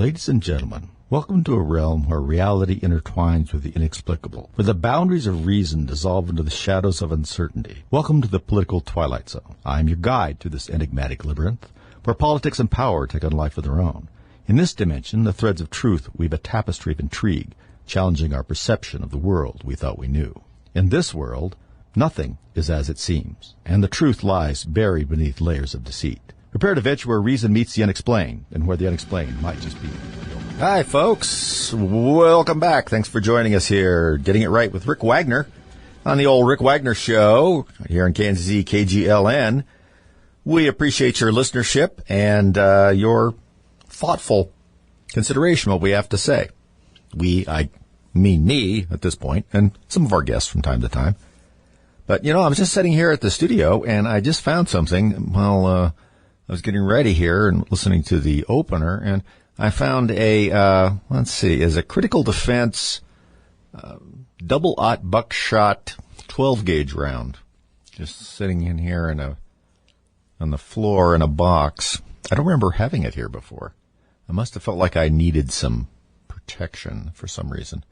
Ladies and gentlemen, welcome to a realm where reality intertwines with the inexplicable, where the boundaries of reason dissolve into the shadows of uncertainty. Welcome to the political twilight zone. I am your guide through this enigmatic labyrinth, where politics and power take on life of their own. In this dimension, the threads of truth weave a tapestry of intrigue, challenging our perception of the world we thought we knew. In this world, nothing is as it seems, and the truth lies buried beneath layers of deceit. Prepare to venture where reason meets the unexplained, and where the unexplained might just be. Hi, folks. Welcome back. Thanks for joining us here. Getting it right with Rick Wagner on the old Rick Wagner Show here in Kansas City, KGLN. We appreciate your listenership and your thoughtful consideration of what we have to say. I mean me at this point, and some of our guests from time to time. But, I was just sitting here at the studio, and I just found something while I was getting ready here and listening to the opener, and I found a critical defense double-aught buckshot 12-gauge round, just sitting in here on the floor in a box. I don't remember having it here before. I must have felt like I needed some protection for some reason.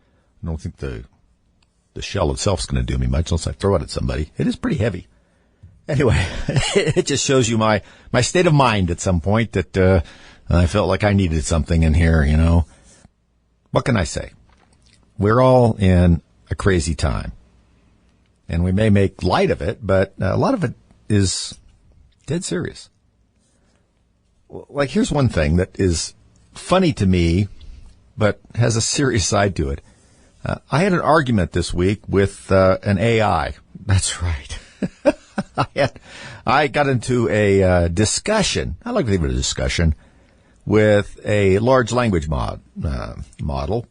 I don't think the shell itself is going to do me much unless I throw it at somebody. It is pretty heavy. Anyway, it just shows you my state of mind at some point that I felt like I needed something in here, What can I say? We're all in a crazy time. And we may make light of it, but a lot of it is dead serious. Like, here's one thing that is funny to me, but has a serious side to it. I had an argument this week with an AI. That's right. I got into a discussion, I like to think of it as a discussion, with a large language model,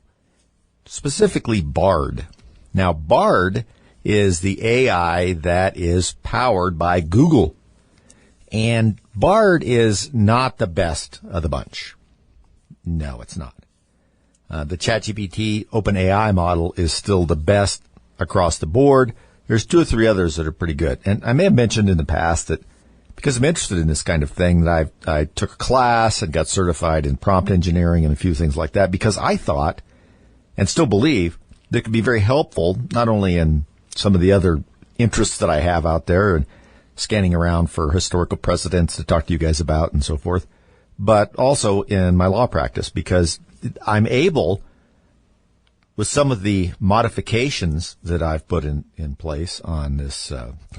specifically Bard. Now, Bard is the AI that is powered by Google. And Bard is not the best of the bunch. No, it's not. The ChatGPT OpenAI model is still the best across the board. There's two or three others that are pretty good. And I may have mentioned in the past that because I'm interested in this kind of thing, that I took a class and got certified in prompt engineering and a few things like that, because I thought, and still believe, that it could be very helpful, not only in some of the other interests that I have out there and scanning around for historical precedents to talk to you guys about and so forth, but also in my law practice, because I'm able, with some of the modifications that I've put in place on this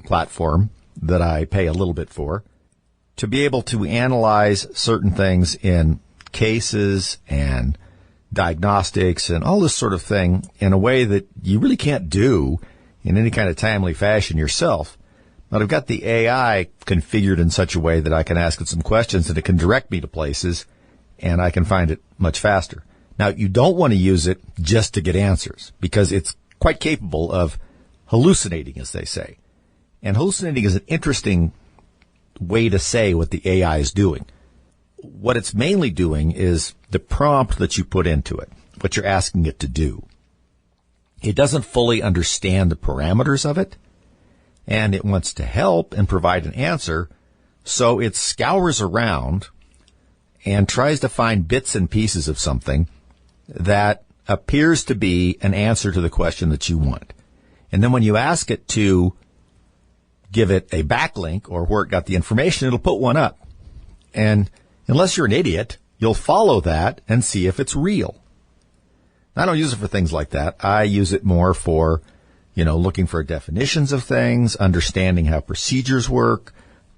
platform that I pay a little bit for, to be able to analyze certain things in cases and diagnostics and all this sort of thing in a way that you really can't do in any kind of timely fashion yourself. But I've got the AI configured in such a way that I can ask it some questions and it can direct me to places and I can find it much faster. Now, you don't want to use it just to get answers, because it's quite capable of hallucinating, as they say. And hallucinating is an interesting way to say what the AI is doing. What it's mainly doing is the prompt that you put into it, what you're asking it to do. It doesn't fully understand the parameters of it, and it wants to help and provide an answer, so it scours around and tries to find bits and pieces of something that appears to be an answer to the question that you want. And then when you ask it to give it a backlink or where it got the information, it'll put one up. And unless you're an idiot, you'll follow that and see if it's real. I don't use it for things like that. I use it more for, looking for definitions of things, understanding how procedures work,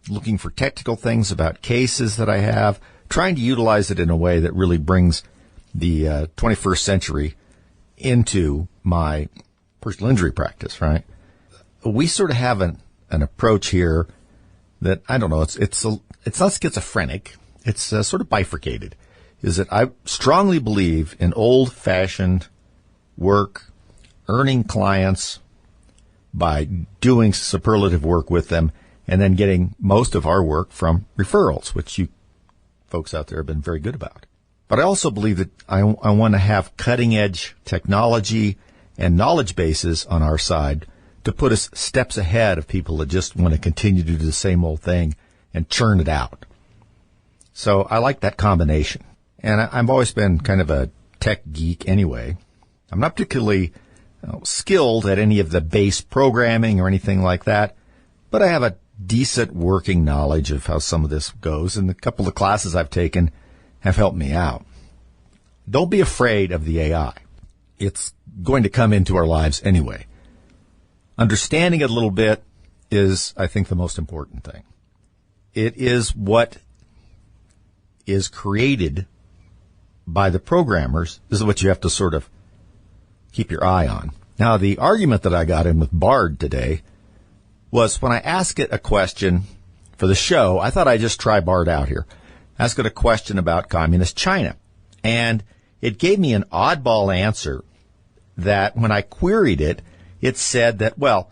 looking for technical things about cases that I have, trying to utilize it in a way that really brings the 21st century into my personal injury practice, right? We sort of have an approach here that, I don't know, it's not schizophrenic. It's sort of bifurcated. Is that I strongly believe in old-fashioned work, earning clients by doing superlative work with them, and then getting most of our work from referrals, which you folks out there have been very good about. But I also believe that I want to have cutting-edge technology and knowledge bases on our side to put us steps ahead of people that just want to continue to do the same old thing and churn it out. So I like that combination. And I've always been kind of a tech geek anyway. I'm not particularly skilled at any of the base programming or anything like that, but I have a decent working knowledge of how some of this goes, and a couple of classes I've taken have helped me out. Don't be afraid of the AI. It's going to come into our lives anyway. Understanding it a little bit is, I think, the most important thing. It is what is created by the programmers. This is what you have to sort of keep your eye on. Now, the argument that I got in with Bard today was when I asked it a question for the show, I thought I'd just try Bard out here. Ask it a question about communist China. And it gave me an oddball answer that when I queried it, it said that, well,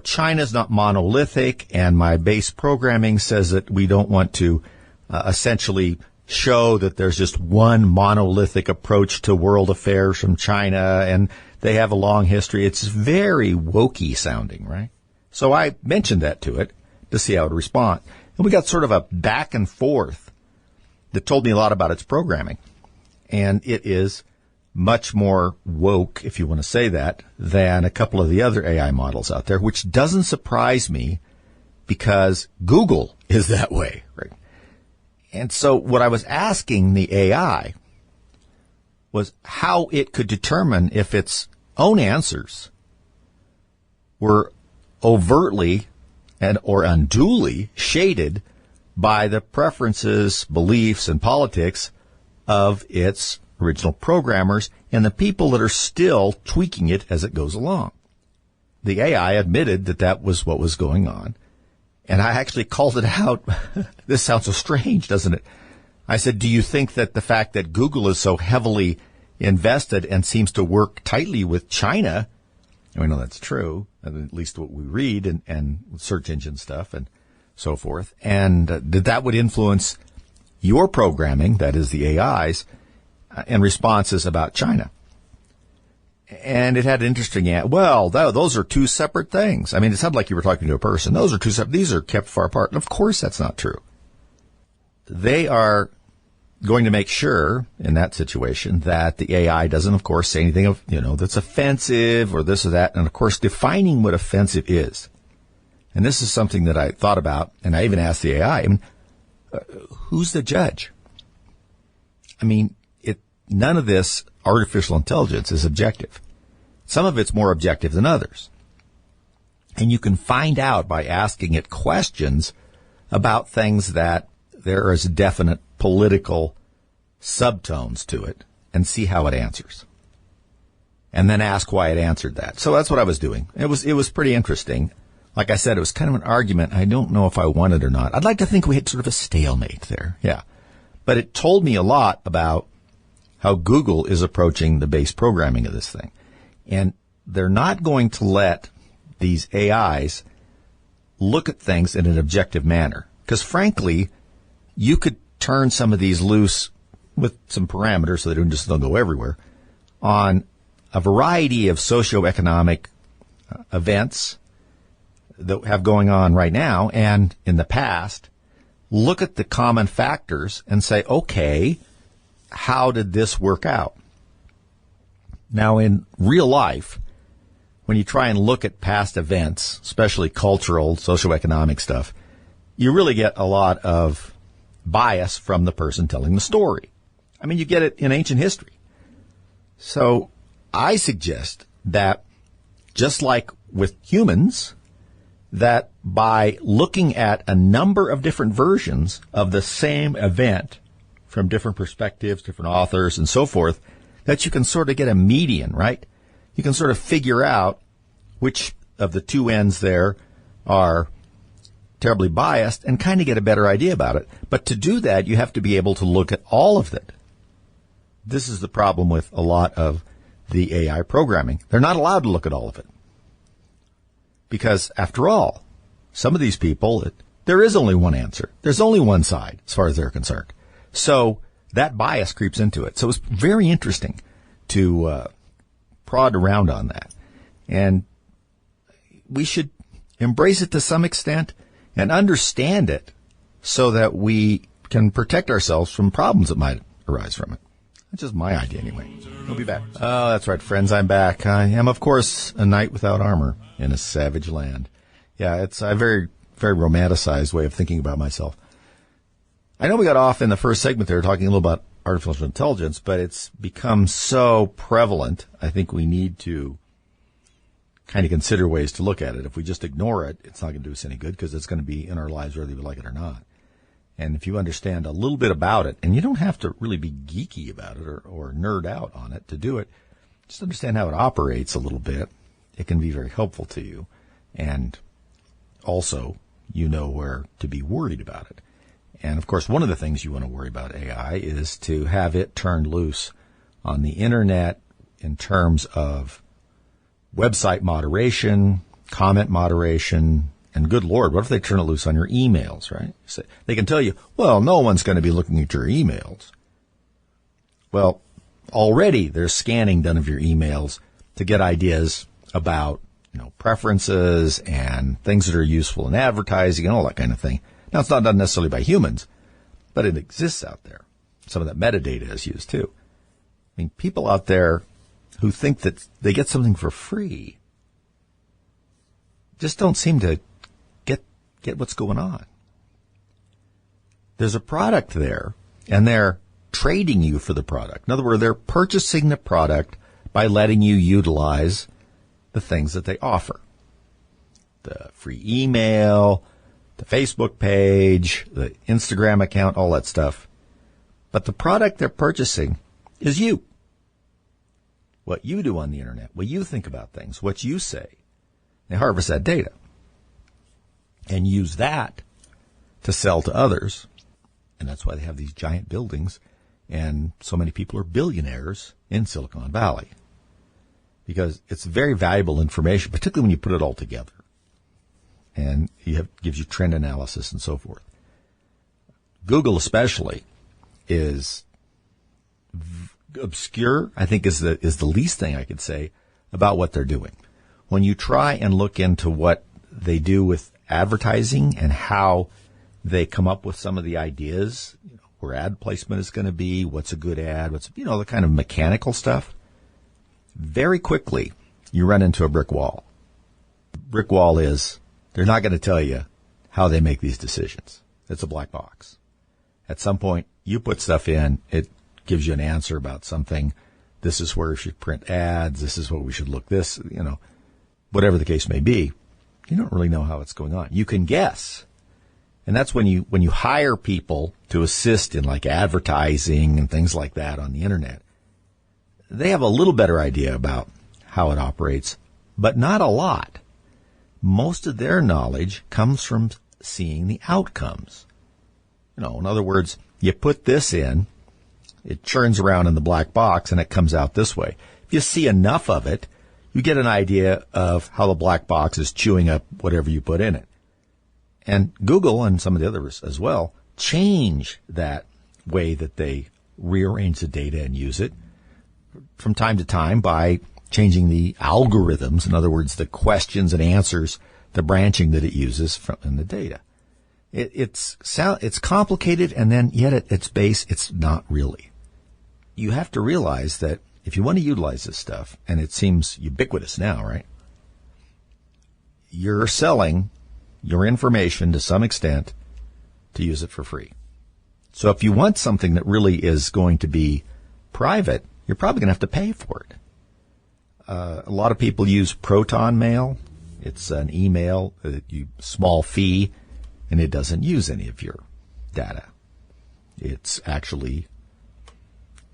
China's not monolithic, and my base programming says that we don't want to essentially show that there's just one monolithic approach to world affairs from China, and they have a long history. It's very wokey sounding, right? So I mentioned that to it to see how it would respond. And we got sort of a back and forth that told me a lot about its programming. And it is much more woke, if you want to say that, than a couple of the other AI models out there, which doesn't surprise me because Google is that way, right? And so what I was asking the AI was how it could determine if its own answers were overtly and or unduly shaded by the preferences, beliefs, and politics of its original programmers and the people that are still tweaking it as it goes along. The AI admitted that that was what was going on. And I actually called it out. This sounds so strange, doesn't it? I said, do you think that the fact that Google is so heavily invested and seems to work tightly with China, and we know that's true, at least what we read and search engine stuff and so forth, and that would influence your programming, that is the AI's, and responses about China? And it had an interesting answer. Well, those are two separate things. I mean, it sounded like you were talking to a person. Those are two separate. These are kept far apart. And of course, that's not true. They are going to make sure in that situation that the AI doesn't, of course, say anything of, that's offensive or this or that. And of course, defining what offensive is. And this is something that I thought about, and I even asked the AI, who's the judge? I mean, none of this artificial intelligence is objective. Some of it's more objective than others. And you can find out by asking it questions about things that there is definite political subtones to it and see how it answers. And then ask why it answered that. So that's what I was doing. It was pretty interesting. Like I said, it was kind of an argument. I don't know if I won it or not. I'd like to think we had sort of a stalemate there. Yeah. But it told me a lot about how Google is approaching the base programming of this thing. And they're not going to let these AIs look at things in an objective manner. Because frankly, you could turn some of these loose with some parameters so they don't go everywhere on a variety of socioeconomic events that have going on right now and in the past. Look at the common factors and say, okay, how did this work out? Now, in real life, when you try and look at past events, especially cultural, socioeconomic stuff, you really get a lot of bias from the person telling the story. I mean, you get it in ancient history. So I suggest that just like with humans, that by looking at a number of different versions of the same event from different perspectives, different authors, and so forth, that you can sort of get a median, right? You can sort of figure out which of the two ends there are terribly biased and kind of get a better idea about it. But to do that, you have to be able to look at all of it. This is the problem with a lot of the AI programming. They're not allowed to look at all of it. Because, after all, some of these people, there is only one answer. There's only one side, as far as they're concerned. So that bias creeps into it. So it's very interesting to prod around on that. And we should embrace it to some extent and understand it so that we can protect ourselves from problems that might arise from it. That's just my idea anyway. We'll be back. Oh, that's right, friends. I'm back. I am, of course, a knight without armor in a savage land. Yeah, it's a very, very romanticized way of thinking about myself. I know we got off in the first segment there talking a little about artificial intelligence, but it's become so prevalent. I think we need to kind of consider ways to look at it. If we just ignore it, it's not going to do us any good because it's going to be in our lives whether we like it or not. And if you understand a little bit about it, and you don't have to really be geeky about it or nerd out on it to do it, just understand how it operates a little bit. It can be very helpful to you. And also, you know where to be worried about it. And, of course, one of the things you want to worry about AI is to have it turned loose on the Internet in terms of website moderation, comment moderation, and good Lord, what if they turn it loose on your emails, right? So they can tell you, well, no one's going to be looking at your emails. Well, already there's scanning done of your emails to get ideas about, preferences and things that are useful in advertising and all that kind of thing. Now, it's not done necessarily by humans, but it exists out there. Some of that metadata is used too. I mean, people out there who think that they get something for free just don't seem to get what's going on. There's a product there, and they're trading you for the product. In other words, they're purchasing the product by letting you utilize the things that they offer. The free email, the Facebook page, the Instagram account, all that stuff. But the product they're purchasing is you. What you do on the Internet, what you think about things, what you say. They harvest that data and use that to sell to others. And that's why they have these giant buildings and so many people are billionaires in Silicon Valley. Because it's very valuable information, particularly when you put it all together. And gives you trend analysis and so forth. Google especially is obscure, I think is the least thing I could say about what they're doing. When you try and look into what they do with advertising and how they come up with some of the ideas, where ad placement is going to be, what's a good ad, what's, the kind of mechanical stuff, very quickly you run into a brick wall. Brick wall is they're not going to tell you how they make these decisions. It's a black box. At some point, you put stuff in, it gives you an answer about something. This is where we should print ads. This is what we should look this, whatever the case may be. You don't really know how it's going on. You can guess. And that's when you hire people to assist in like advertising and things like that on the Internet. They have a little better idea about how it operates, but not a lot. Most of their knowledge comes from seeing the outcomes. In other words, you put this in, it churns around in the black box, and it comes out this way. If you see enough of it, you get an idea of how the black box is chewing up whatever you put in it. And Google and some of the others as well change that way that they rearrange the data and use it from time to time by changing the algorithms, in other words, the questions and answers, the branching that it uses in the data. It's complicated, and then yet at its base, it's not really. You have to realize that if you want to utilize this stuff, and it seems ubiquitous now, right? You're selling your information to some extent to use it for free. So if you want something that really is going to be private, you're probably going to have to pay for it. A lot of people use Proton Mail. It's an email, small fee, and it doesn't use any of your data. It's actually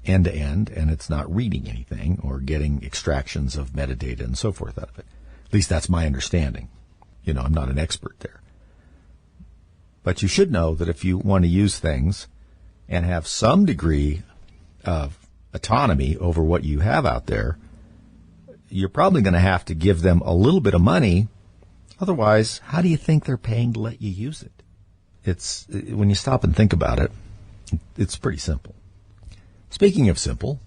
end-to-end, and it's not reading anything or getting extractions of metadata and so forth out of it. At least that's my understanding. I'm not an expert there. But you should know that if you want to use things and have some degree of autonomy over what you have out there, you're probably going to have to give them a little bit of money. Otherwise, how do you think they're paying to let you use it? When you stop and think about it, it's pretty simple. Speaking of simple,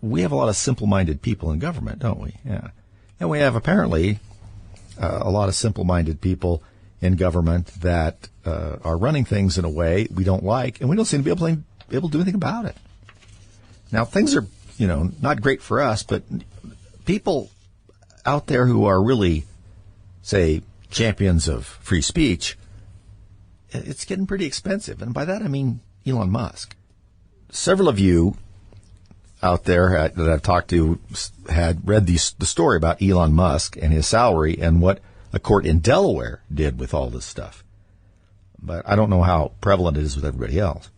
we have a lot of simple-minded people in government, don't we? Yeah. And we have apparently a lot of simple-minded people in government that are running things in a way we don't like, and we don't seem to be able to do anything about it. Now, things are, not great for us, but people out there who are really, say, champions of free speech, it's getting pretty expensive. And by that, I mean Elon Musk. Several of you out there that I've talked to had read the story about Elon Musk and his salary and what a court in Delaware did with all this stuff. But I don't know how prevalent it is with everybody else.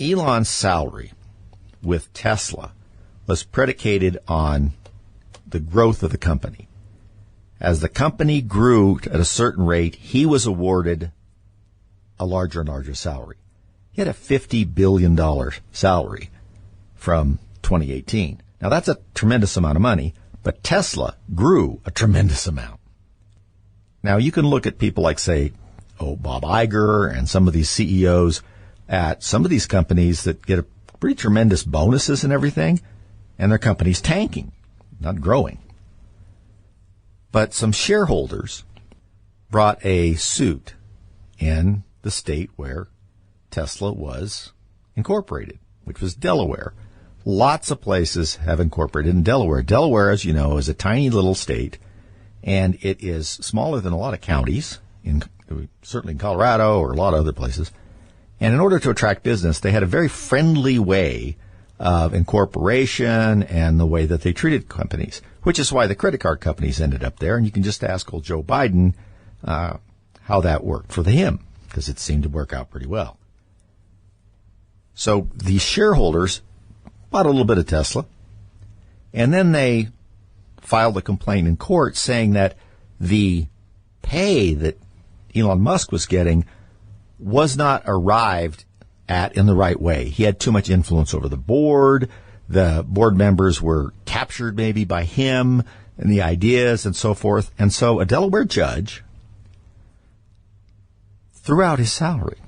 Elon's salary with Tesla was predicated on the growth of the company. As the company grew at a certain rate, he was awarded a larger and larger salary. He had a $50 billion salary from 2018. Now, that's a tremendous amount of money, but Tesla grew a tremendous amount. Now, you can look at people like, say, Bob Iger and some of these CEOs at some of these companies that get a pretty tremendous bonuses and everything, and their company's tanking, not growing. But some shareholders brought a suit in the state where Tesla was incorporated, which was Delaware. Lots of places have incorporated in Delaware. Delaware, as you know, is a tiny little state, and it is smaller than a lot of counties, certainly in Colorado or a lot of other places. And in order to attract business, they had a very friendly way of incorporation and the way that they treated companies, which is why the credit card companies ended up there. And you can just ask old Joe Biden how that worked for him, because it seemed to work out pretty well. So the shareholders bought a little bit of Tesla, and then they filed a complaint in court saying that the pay that Elon Musk was getting was not arrived at in the right way. He had too much influence over the board. The board members were captured maybe by him and the ideas and so forth. And so a Delaware judge threw out his salary,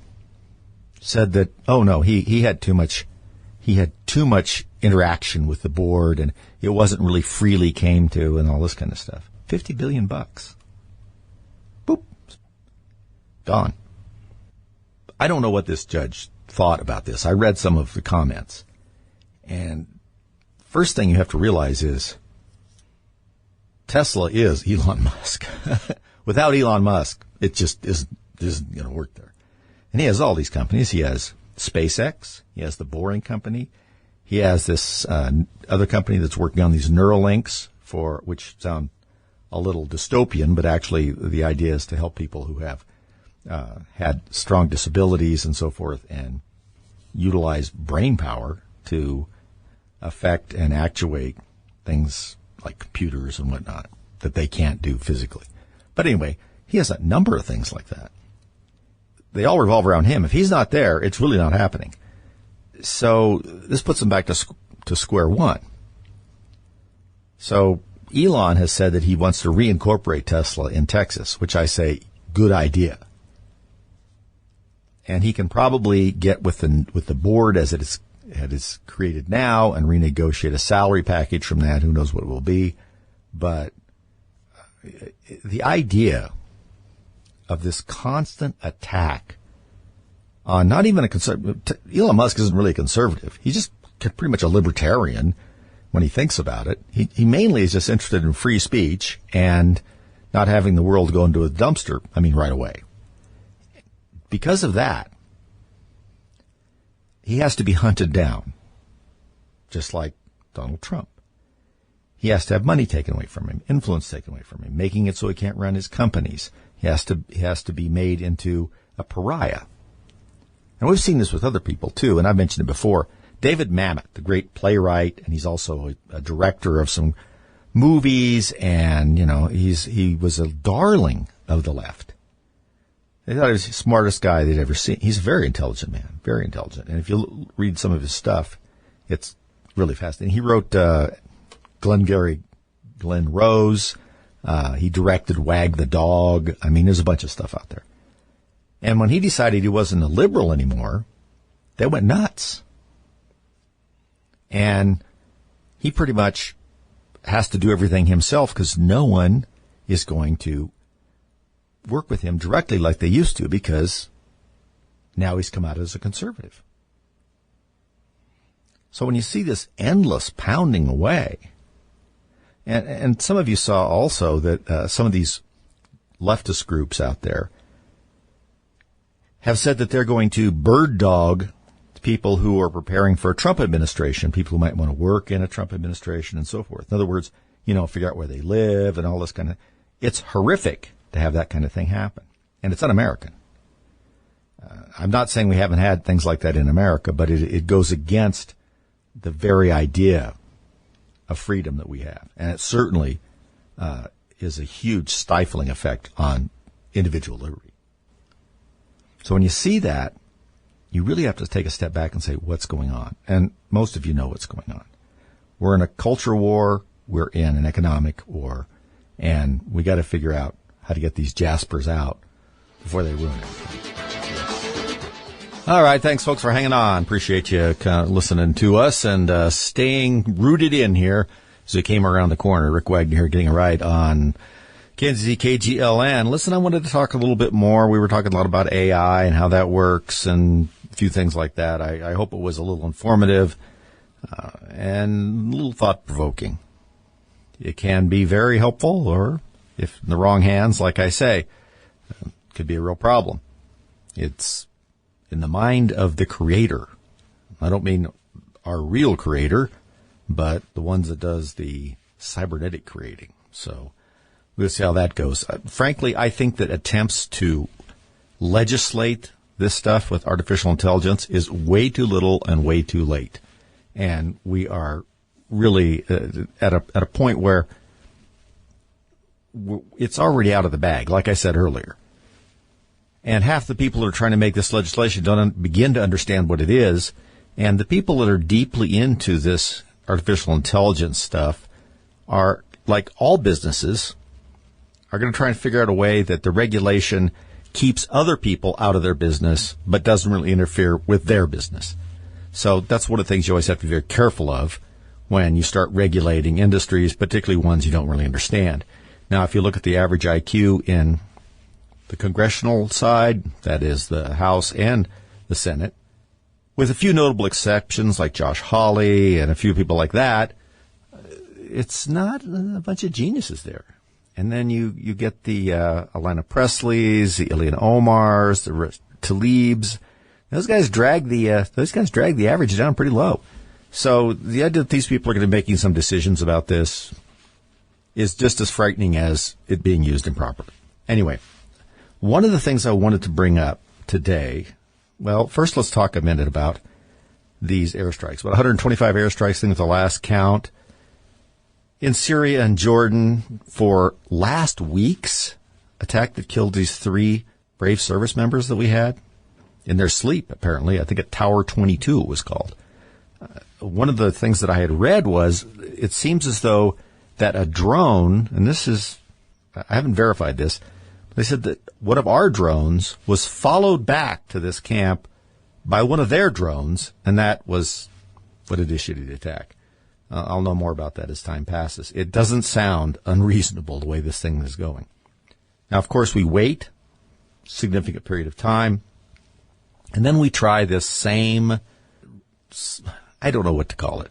said that, oh no, he had too much interaction with the board, and it wasn't really freely came to, and all this kind of stuff. $50 billion. Boop. Gone. I don't know what this judge thought about this. I read some of the comments. And first thing you have to realize is Tesla is Elon Musk. Without Elon Musk, it just isn't going to work there. And he has all these companies. He has SpaceX. He has the Boring Company. He has this other company that's working on these Neuralinks, which sound a little dystopian, but actually the idea is to help people who have had strong disabilities and so forth and utilize brain power to affect and actuate things like computers and whatnot that they can't do physically. But anyway, he has a number of things like that. They all revolve around him. If he's not there, it's really not happening. So this puts them back to square one. So Elon has said that he wants to reincorporate Tesla in Texas, which I say, good idea. And he can probably get with the board as it is created now and renegotiate a salary package from that. Who knows what it will be. But the idea of this constant attack on not even a conservative. Elon Musk isn't really a conservative. He's just pretty much a libertarian when he thinks about it. He mainly is just interested in free speech and not having the world go into a dumpster, right away. Because of that, he has to be hunted down, just like Donald Trump. He has to have money taken away from him, influence taken away from him, making it so he can't run his companies. He has to be made into a pariah. And we've seen this with other people, too, and I've mentioned it before. David Mamet, the great playwright, and he's also a director of some movies, and, he was a darling of the left. They thought he was the smartest guy they'd ever seen. He's a very intelligent man, very intelligent. And if you read some of his stuff, it's really fascinating. He wrote Glengarry Glen Rose. He directed Wag the Dog. There's a bunch of stuff out there. And when he decided he wasn't a liberal anymore, they went nuts. And he pretty much has to do everything himself because no one is going to work with him directly like they used to because Now he's come out as a conservative. So when you see this endless pounding away, and some of you saw also that some of these leftist groups out there have said that they're going to bird dog people who are preparing for a Trump administration, people who might want to work in a Trump administration and so forth. In other words, figure out where they live and all this kind of. It's horrific to have that kind of thing happen, and it's un-American. I'm not saying we haven't had things like that in America, but it goes against the very idea of freedom that we have, and it certainly is a huge stifling effect on individual liberty. So when you see that, you really have to take a step back and say, what's going on? And most of you know what's going on. We're in a culture war. We're in an economic war. And we got to figure out how to get these jaspers out before they ruin it. All right. Thanks, folks, for hanging on. Appreciate you listening to us and staying rooted in here as we came around the corner. Rick Wagner here getting a ride on Kansas City KGLN. Listen, I wanted to talk a little bit more. We were talking a lot about AI and how that works and a few things like that. I hope it was a little informative and a little thought-provoking. It can be very helpful, or if in the wrong hands, like I say, it could be a real problem. It's in the mind of the creator. I don't mean our real creator, but the ones that does the cybernetic creating. So we'll see how that goes. Frankly, I think that attempts to legislate this stuff with artificial intelligence is way too little and way too late. And we are really at a point where it's already out of the bag, like I said earlier. And half the people that are trying to make this legislation don't begin to understand what it is. And the people that are deeply into this artificial intelligence stuff are, like all businesses, are going to try and figure out a way that the regulation keeps other people out of their business, but doesn't really interfere with their business. So that's one of the things you always have to be very careful of when you start regulating industries, particularly ones you don't really understand. Now, if you look at the average IQ in the congressional side, that is the House and the Senate, with a few notable exceptions like Josh Hawley and a few people like that, it's not a bunch of geniuses there. And then you get the Alana Presleys, the Ilhan Omars, the Talibs. Those guys drag the average down pretty low. So the idea that these people are going to be making some decisions about this is just as frightening as it being used improperly. Anyway, one of the things I wanted to bring up today, well, first let's talk a minute about these airstrikes. About 125 airstrikes, I think, at the last count in Syria and Jordan for last week's attack that killed these 3 brave service members that we had in their sleep, apparently. I think at Tower 22 it was called. One of the things that I had read was it seems as though that a drone, and this is, I haven't verified this, they said that one of our drones was followed back to this camp by one of their drones, and that was what initiated the attack. I'll know more about that as time passes. It doesn't sound unreasonable the way this thing is going. Now, of course, we wait a significant period of time, and then we try this same, I don't know what to call it,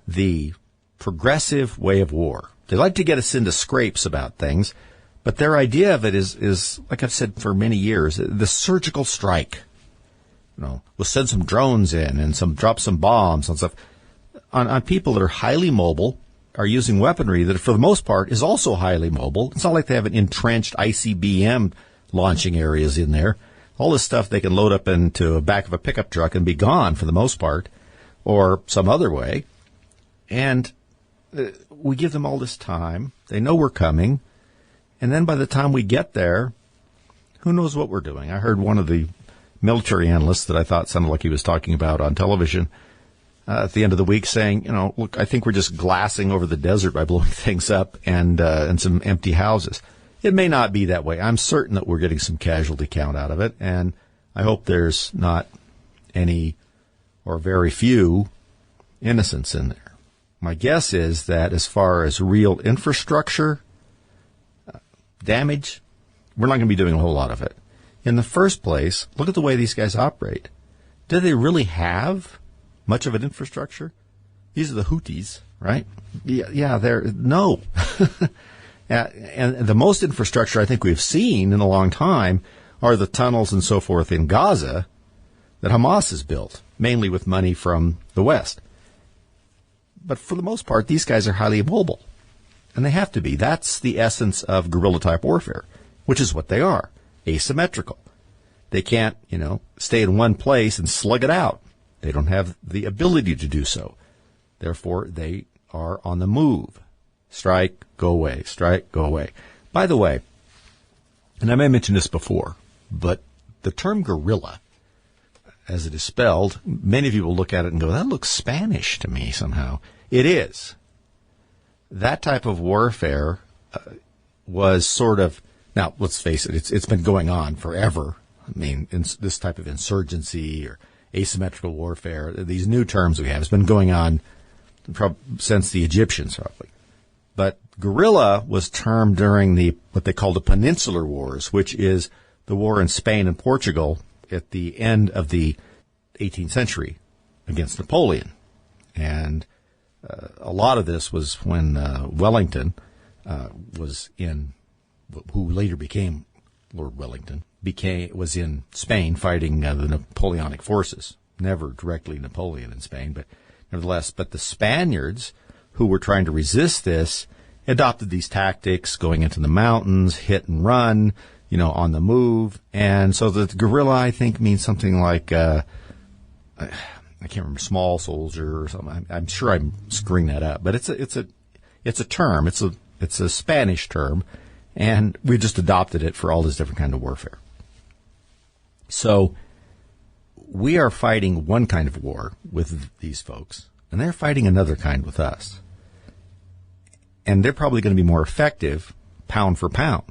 the progressive way of war. They like to get us into scrapes about things, but their idea of it is like I've said for many years, the surgical strike. We'll send some drones in and drop some bombs and stuff on people that are highly mobile, are using weaponry that for the most part is also highly mobile. It's not like they have an entrenched ICBM launching areas in there. All this stuff they can load up into the back of a pickup truck and be gone for the most part, or some other way. And we give them all this time. They know we're coming. And then by the time we get there, who knows what we're doing? I heard one of the military analysts that I thought sounded like he was talking about on television at the end of the week saying, look, I think we're just glassing over the desert by blowing things up and some empty houses. It may not be that way. I'm certain that we're getting some casualty count out of it, and I hope there's not any or very few innocents in there. My guess is that as far as real infrastructure damage, we're not going to be doing a whole lot of it. In the first place, look at the way these guys operate. Do they really have much of an infrastructure? These are the Houthis, right? Yeah, no. And the most infrastructure I think we've seen in a long time are the tunnels and so forth in Gaza that Hamas has built, mainly with money from the West. But for the most part, these guys are highly mobile. And they have to be. That's the essence of guerrilla-type warfare, which is what they are, asymmetrical. They can't, stay in one place and slug it out. They don't have the ability to do so. Therefore, they are on the move. Strike, go away. Strike, go away. By the way, and I may have mentioned this before, but the term guerrilla, as it is spelled, many of you will look at it and go, that looks Spanish to me somehow. It is. That type of warfare was sort of, now let's face it, it's been going on forever. I mean, this type of insurgency or asymmetrical warfare, these new terms we have, it's been going on since the Egyptians probably. But guerrilla was termed during what they call the Peninsular Wars, which is the war in Spain and Portugal at the end of the 18th century against Napoleon. And a lot of this was when Wellington was who later became Lord Wellington, was in Spain fighting the Napoleonic forces. Never directly Napoleon in Spain, but nevertheless. But the Spaniards, who were trying to resist this, adopted these tactics, going into the mountains, hit and run, on the move. And so the guerrilla, I think, means something like, I can't remember, small soldier or something. I'm sure I'm screwing that up, but it's a term. It's a Spanish term, and we just adopted it for all this different kind of warfare. So we are fighting one kind of war with these folks, and they're fighting another kind with us. And they're probably going to be more effective pound for pound.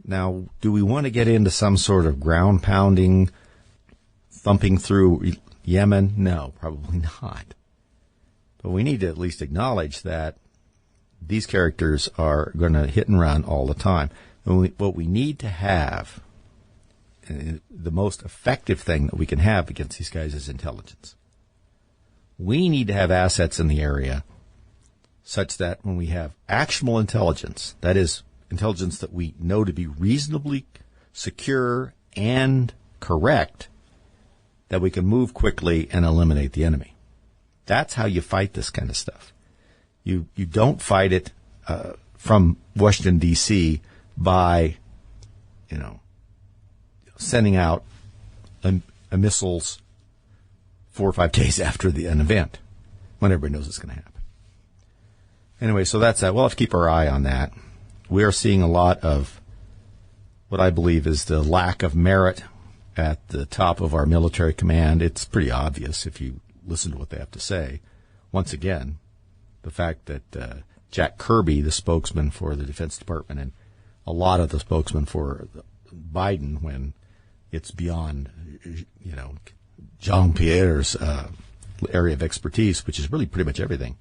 Now, do we want to get into some sort of ground pounding, thumping through Yemen? No, probably not. But we need to at least acknowledge that these characters are going to hit and run all the time. And what we need to have, the most effective thing that we can have against these guys is intelligence. We need to have assets in the area such that when we have actionable intelligence, that is, intelligence that we know to be reasonably secure and correct, that we can move quickly and eliminate the enemy. That's how you fight this kind of stuff. You don't fight it from Washington, D.C. by, sending out missiles 4 or 5 days after an event when everybody knows it's going to happen. Anyway, so that's that. We'll have to keep our eye on that. We are seeing a lot of what I believe is the lack of merit at the top of our military command. It's pretty obvious if you listen to what they have to say. Once again, the fact that Jack Kirby, the spokesman for the Defense Department, and a lot of the spokesmen for Biden, when it's beyond, Jean-Pierre's area of expertise, which is really pretty much everything,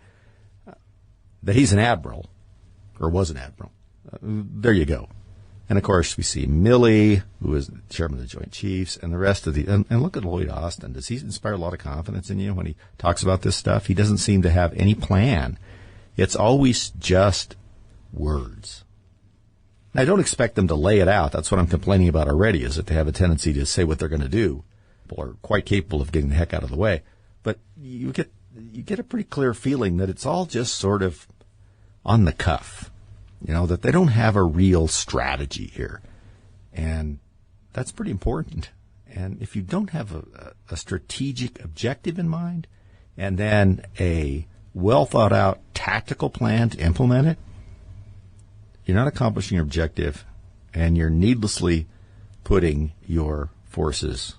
that he's an admiral, or was an admiral. There you go. And, of course, we see Milley, who is the chairman of the Joint Chiefs, and the rest of and look at Lloyd Austin. Does he inspire a lot of confidence in you when he talks about this stuff? He doesn't seem to have any plan. It's always just words. I don't expect them to lay it out. That's what I'm complaining about already, is that they have a tendency to say what they're going to do. People are quite capable of getting the heck out of the way. But you get a pretty clear feeling that it's all just sort of on the cuff. That they don't have a real strategy here. And that's pretty important. And if you don't have a strategic objective in mind, and then a well-thought-out tactical plan to implement it, you're not accomplishing your objective, and you're needlessly putting your forces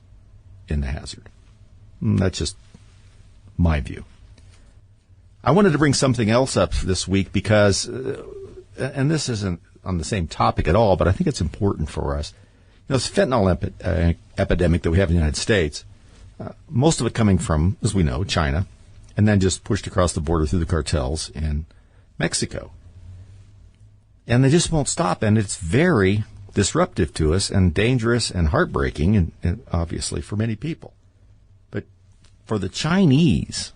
in the hazard. That's just my view. I wanted to bring something else up this week because, and this isn't on the same topic at all, but I think it's important for us. This fentanyl epidemic that we have in the United States, most of it coming from, as we know, China, and then just pushed across the border through the cartels in Mexico. And they just won't stop, and it's very disruptive to us and dangerous and heartbreaking, and obviously for many people. But for the Chinese,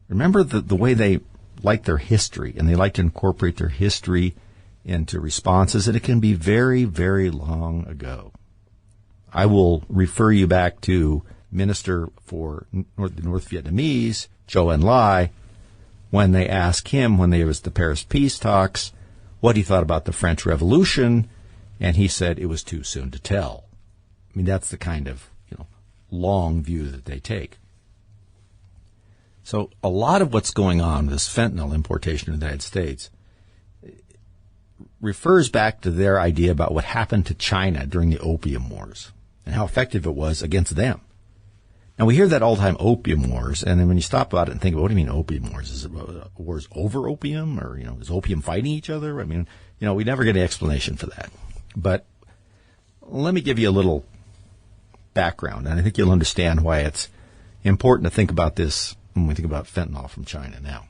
remember the way they like their history, and they like to incorporate their history into responses, and it can be very, very long ago. I will refer you back to Minister for the North Vietnamese, Zhou Enlai, when they asked him, when there was the Paris peace talks, what he thought about the French Revolution, and he said it was too soon to tell. I mean, that's the kind of, long view that they take. So a lot of what's going on with this fentanyl importation in the United States refers back to their idea about what happened to China during the Opium Wars and how effective it was against them. Now, we hear that all the time, opium wars, and then when you stop about it and think, what do you mean opium wars? Is it wars over opium, or, is opium fighting each other? I mean, we never get an explanation for that. But let me give you a little background, and I think you'll understand why it's important to think about this when we think about fentanyl from China now.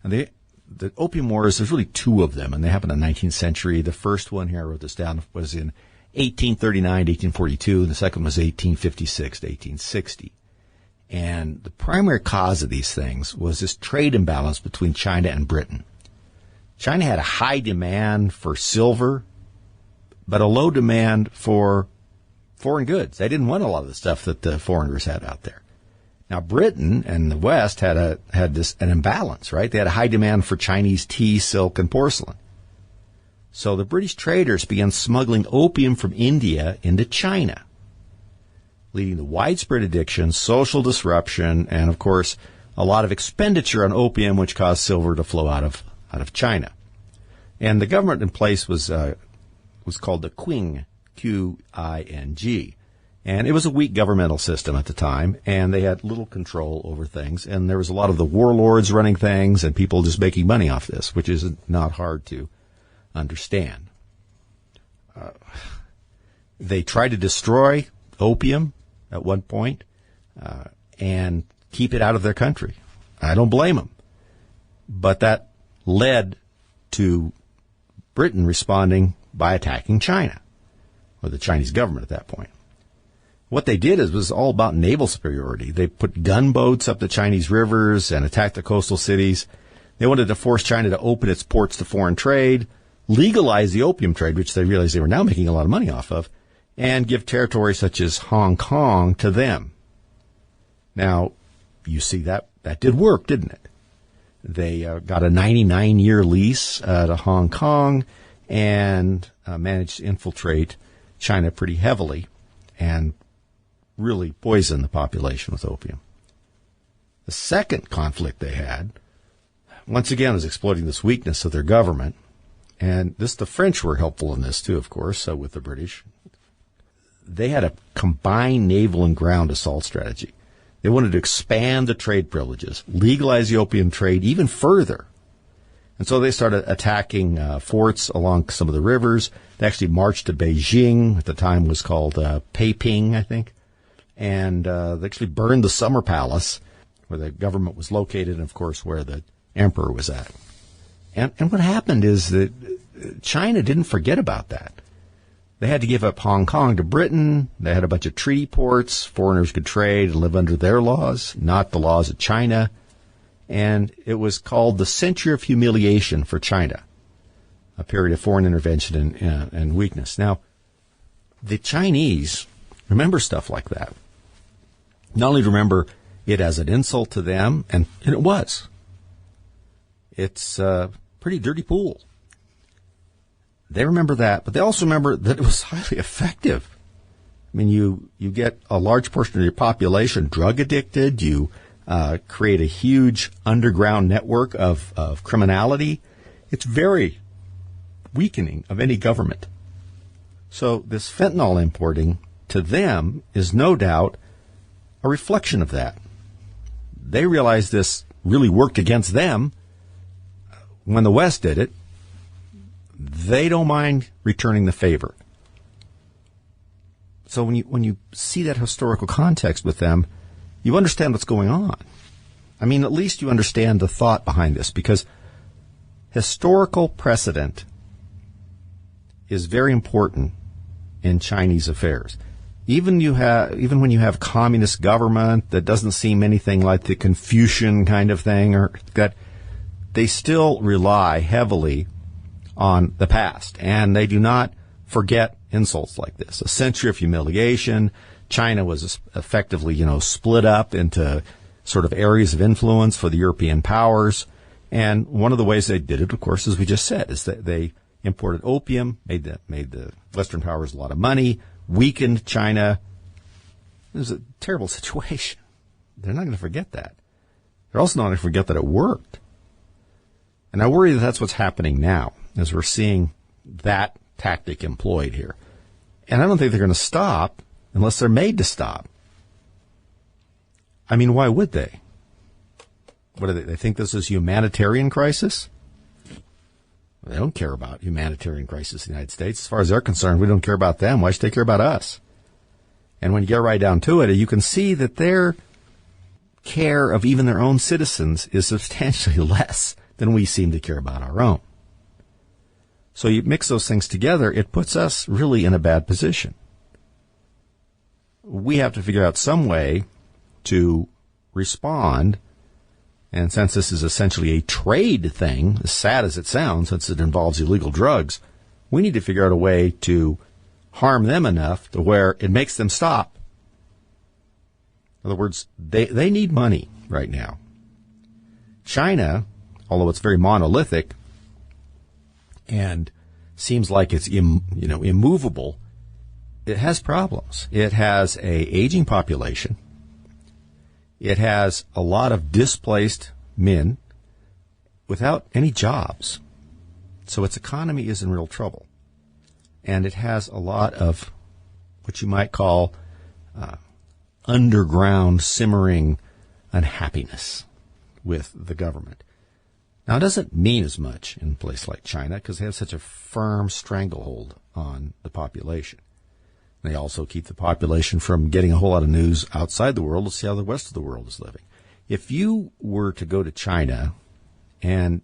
And the opium wars, there's really two of them, and they happened in the 19th century. The first one here, I wrote this down, was in 1839 to 1842, and the second was 1856 to 1860. And the primary cause of these things was this trade imbalance between China and Britain. China had a high demand for silver, but a low demand for foreign goods. They didn't want a lot of the stuff that the foreigners had out there. Now, Britain and the West had an imbalance, right? They had a high demand for Chinese tea, silk, and porcelain. So the British traders began smuggling opium from India into China, leading to widespread addiction, social disruption, and, of course, a lot of expenditure on opium, which caused silver to flow out of China. And the government in place was called the Qing, Q-I-N-G. And it was a weak governmental system at the time, and they had little control over things. And there was a lot of the warlords running things and people just making money off this, which is not hard to understand. They tried to destroy opium at one point and keep it out of their country. I don't blame them. But that led to Britain responding by attacking China, or the Chinese government at that point. What they did was all about naval superiority. They put gunboats up the Chinese rivers and attacked the coastal cities. They wanted to force China to open its ports to foreign trade, legalize the opium trade, which they realized they were now making a lot of money off of, and give territory such as Hong Kong to them. Now, you see that did work, didn't it? They got a 99-year lease to Hong Kong and managed to infiltrate China pretty heavily and really poison the population with opium. The second conflict they had, once again, was exploiting this weakness of their government. And the French were helpful in this too, of course, with the British. They had a combined naval and ground assault strategy. They wanted to expand the trade privileges, legalize the opium trade even further. And so they started attacking forts along some of the rivers. They actually marched to Beijing, at the time was called Peiping, I think. And they actually burned the Summer Palace, where the government was located, and, of course, where the emperor was at. And what happened is that China didn't forget about that. They had to give up Hong Kong to Britain. They had a bunch of treaty ports. Foreigners could trade and live under their laws, not the laws of China. And it was called the Century of Humiliation for China, a period of foreign intervention and weakness. Now, the Chinese remember stuff like that. Not only remember it as an insult to them, and it was. It's a pretty dirty pool. They remember that, but they also remember that it was highly effective. I mean, you get a large portion of your population drug addicted. You create a huge underground network of criminality. It's very weakening of any government. So this fentanyl importing to them is no doubt a reflection of that. They realized this really worked against them when the West did it. They don't mind returning the favor. So when you see that historical context with them, you understand what's going on. I mean, at least you understand the thought behind this, because historical precedent is very important in Chinese affairs. Even when you have communist government that doesn't seem anything like the Confucian kind of thing, or that, they still rely heavily on the past, and they do not forget insults like this. A century of humiliation. China was effectively, split up into sort of areas of influence for the European powers. And one of the ways they did it, of course, as we just said, is that they imported opium, made the Western powers a lot of money, weakened China. It was a terrible situation. They're not going to forget that. They're also not going to forget that it worked. And I worry that that's what's happening now, as we're seeing that tactic employed here. And I don't think they're going to stop unless they're made to stop. I mean, why would they? What do they think this is a humanitarian crisis? They don't care about humanitarian crisis in the United States. As far as they're concerned, we don't care about them. Why should they care about us? And when you get right down to it, you can see that their care of even their own citizens is substantially less than we seem to care about our own. So you mix those things together, it puts us really in a bad position. We have to figure out some way to respond. And since this is essentially a trade thing, as sad as it sounds, since it involves illegal drugs, we need to figure out a way to harm them enough to where it makes them stop. In other words, they need money right now. China, although it's very monolithic and seems like it's immovable, it has problems. It has a aging population. It has a lot of displaced men without any jobs. So its economy is in real trouble. And it has a lot of what you might call underground simmering unhappiness with the government. Now, it doesn't mean as much in a place like China because they have such a firm stranglehold on the population. They also keep the population from getting a whole lot of news outside the world to see how the rest of the world is living. If you were to go to China and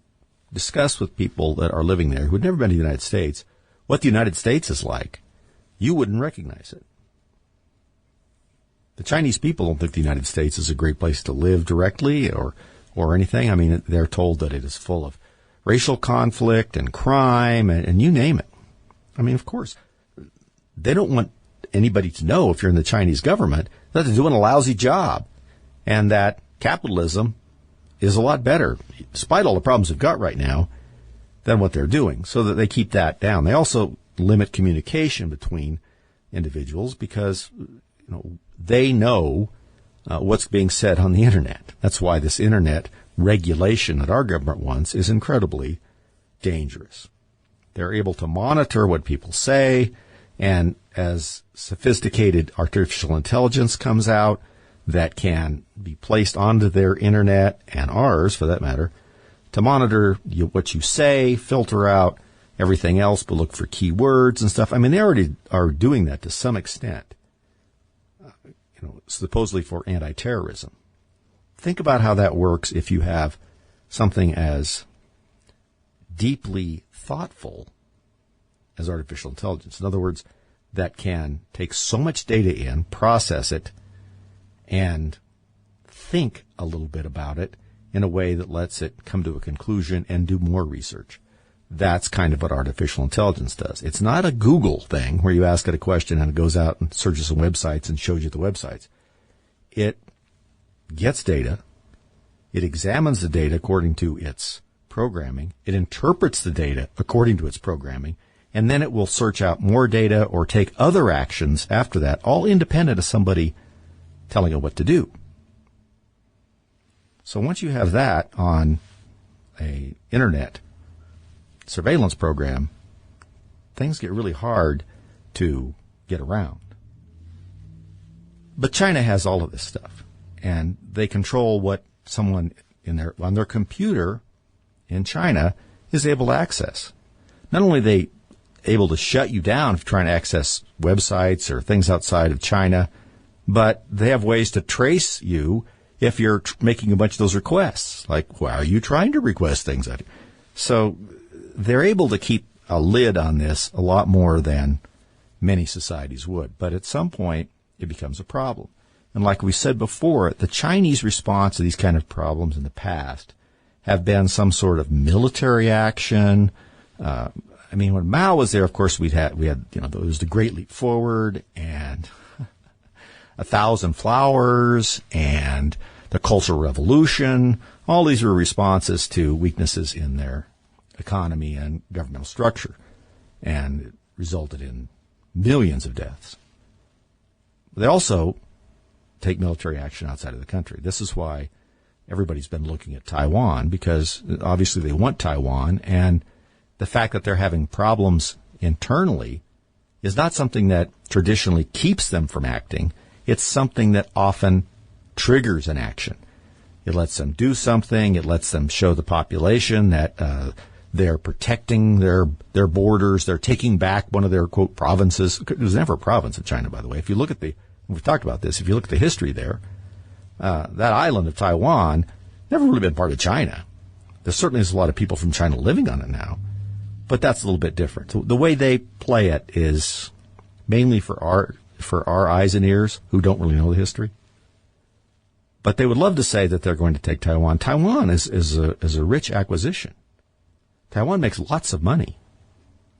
discuss with people that are living there who had never been to the United States what the United States is like, you wouldn't recognize it. The Chinese people don't think the United States is a great place to live directly or anything. I mean, they're told that it is full of racial conflict and crime and you name it. I mean, of course, they don't want anybody to know, if you're in the Chinese government, that they're doing a lousy job and that capitalism is a lot better, despite all the problems they've got right now, than what they're doing, so that they keep that down. They also limit communication between individuals because they know what's being said on the Internet. That's why this Internet regulation that our government wants is incredibly dangerous. They're able to monitor what people say, and as sophisticated artificial intelligence comes out that can be placed onto their Internet, and ours for that matter, to monitor what you say, filter out everything else, but look for keywords and stuff. I mean, they already are doing that to some extent, supposedly for anti-terrorism. Think about how that works if you have something as deeply thoughtful as artificial intelligence. In other words, that can take so much data in, process it, and think a little bit about it in a way that lets it come to a conclusion and do more research. That's kind of what artificial intelligence does. It's not a Google thing where you ask it a question and it goes out and searches some websites and shows you the websites. It gets data. It examines the data according to its programming. It interprets the data according to its programming. And then it will search out more data or take other actions after that, all independent of somebody telling it what to do. So once you have that on a Internet surveillance program, things get really hard to get around. But China has all of this stuff, and they control what someone on their computer in China is able to access. Not only are they able to shut you down if you're trying to access websites or things outside of China, but they have ways to trace you if you're making a bunch of those requests. Like, why are you trying to request things? So they're able to keep a lid on this a lot more than many societies would. But at some point, it becomes a problem. And like we said before, the Chinese response to these kind of problems in the past have been some sort of military action. When Mao was there, of course, we had there was the Great Leap Forward and 1,000 Flowers and the Cultural Revolution. All these were responses to weaknesses in their economy and governmental structure, and it resulted in millions of deaths. They also take military action outside of the country. This is why everybody's been looking at Taiwan, because obviously they want Taiwan, and the fact that they're having problems internally is not something that traditionally keeps them from acting. It's something that often triggers an action. It lets them do something. It lets them show the population that they're protecting their borders. They're taking back one of their, quote, provinces. It was never a province of China, by the way. If you look at we've talked about this, if you look at the history there, that island of Taiwan never really been part of China. There certainly is a lot of people from China living on it now, but that's a little bit different. So the way they play it is mainly for our eyes and ears who don't really know the history. But they would love to say that they're going to take Taiwan. Taiwan is a rich acquisition. Taiwan makes lots of money.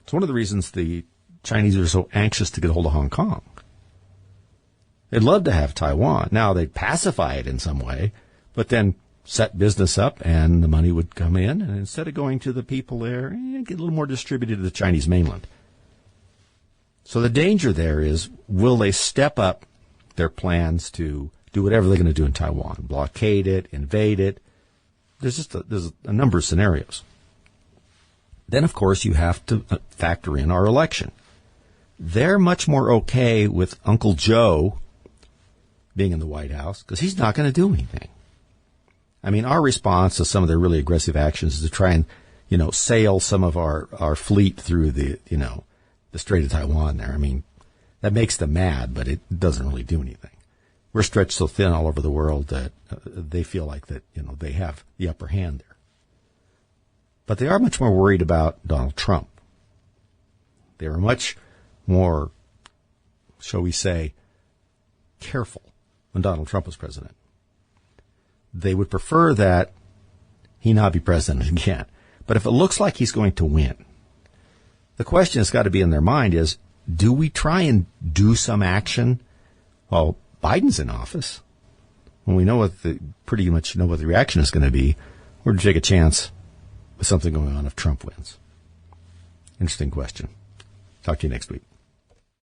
It's one of the reasons the Chinese are so anxious to get a hold of Hong Kong. They'd love to have Taiwan. Now, they'd pacify it in some way, but then set business up and the money would come in, and instead of going to the people there, get a little more distributed to the Chinese mainland. So the danger there is, will they step up their plans to do whatever they're going to do in Taiwan? Blockade it, invade it. There's a number of scenarios. Then, of course, you have to factor in our election. They're much more okay with Uncle Joe being in the White House because he's not going to do anything. Our response to some of their really aggressive actions is to try and, sail some of our fleet through the Strait of Taiwan there. That makes them mad, but it doesn't really do anything. We're stretched so thin all over the world that they feel like that, they have the upper hand there. But they are much more worried about Donald Trump. They were much more, shall we say, careful when Donald Trump was president. They would prefer that he not be president again. But if it looks like he's going to win, the question that's got to be in their mind is, do we try and do some action while Biden's in office, when we know pretty much know what the reaction is going to be, or to take a chance with something going on if Trump wins? Interesting question. Talk to you next week.